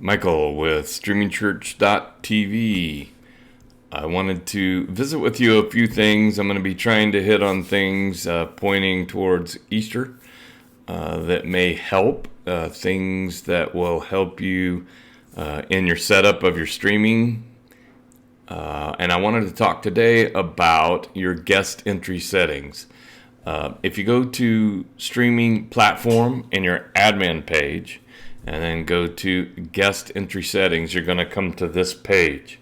Michael with streamingchurch.tv. I wanted to visit with you a few things. I'm going to be trying to hit on things pointing towards Easter that may help, things that will help you in your setup of your streaming. And I wanted to talk today about your guest entry settings. If you go to streaming platform in your admin page, and then go to guest entry settings, you're going to come to this page.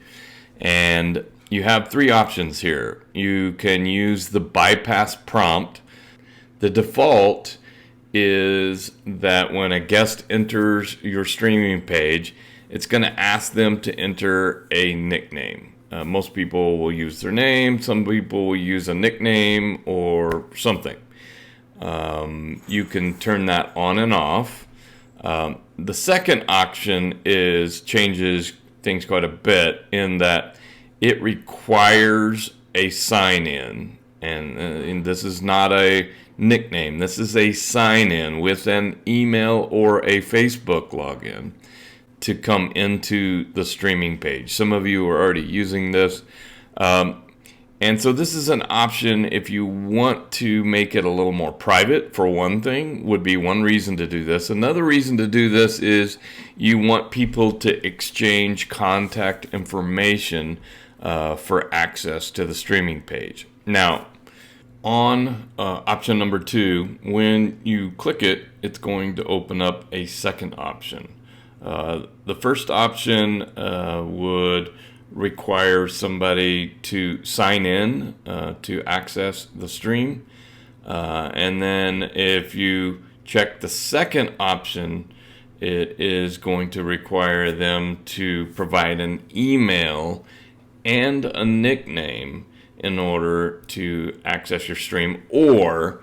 And you have three options here. You can use the bypass prompt. The default is that when a guest enters your streaming page, it's going to ask them to enter a nickname. Most people will use their name. Some people will use a nickname or something. You can turn that on and off. The second option changes things quite a bit in that it requires a sign-in, and this is not a nickname. This is a sign-in with an email or a Facebook login to come into the streaming page. Some of you are already using this. And so this is an option if you want to make it a little more private, for one thing, would be one reason to do this. Another reason to do this is you want people to exchange contact information for access to the streaming page. Now, on option number 2, when you click it, it's going to open up a second option. The first option would require somebody to sign in to access the stream. And then if you check the second option, it is going to require them to provide an email and a nickname in order to access your stream, or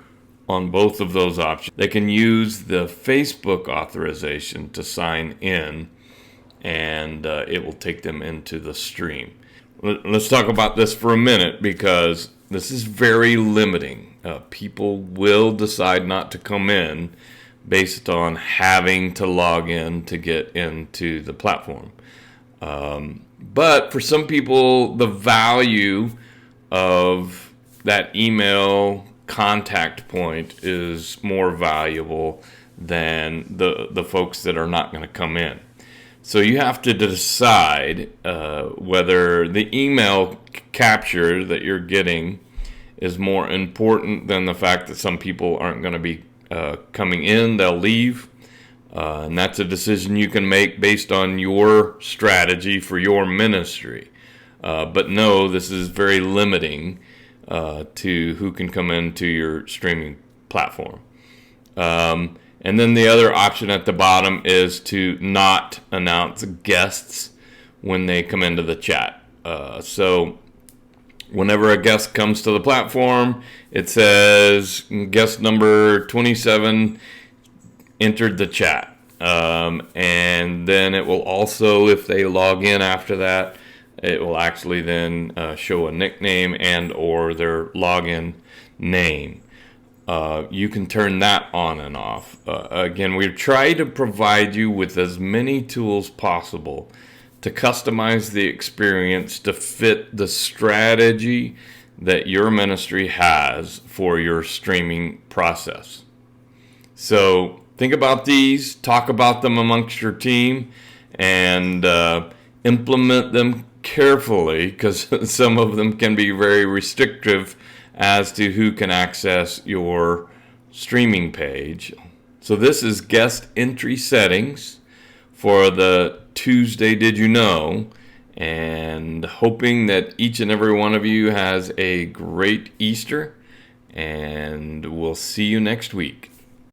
on both of those options, they can use the Facebook authorization to sign in, and it will take them into the stream. Let's talk about this for a minute, because this is very limiting. People will decide not to come in based on having to log in to get into the platform. But for some people, the value of that email contact point is more valuable than the folks that are not going to come in. So you have to decide whether the email capture that you're getting is more important than the fact that some people aren't going to be coming in, they'll leave. And that's a decision you can make based on your strategy for your ministry. But no, this is very limiting to who can come into your streaming platform. And then the other option at the bottom is to not announce guests when they come into the chat. So whenever a guest comes to the platform, it says guest number 27 entered the chat. And then it will also, if they log in after that, it will actually then show a nickname and or their login name. You can turn that on and off. Again, we try to provide you with as many tools possible to customize the experience to fit the strategy that your ministry has for your streaming process. So think about these, talk about them amongst your team, and implement them carefully, because some of them can be very restrictive as to who can access your streaming page. So this is guest entry settings for the Tuesday Did You Know, and hoping that each and every one of you has a great Easter, and we'll see you next week.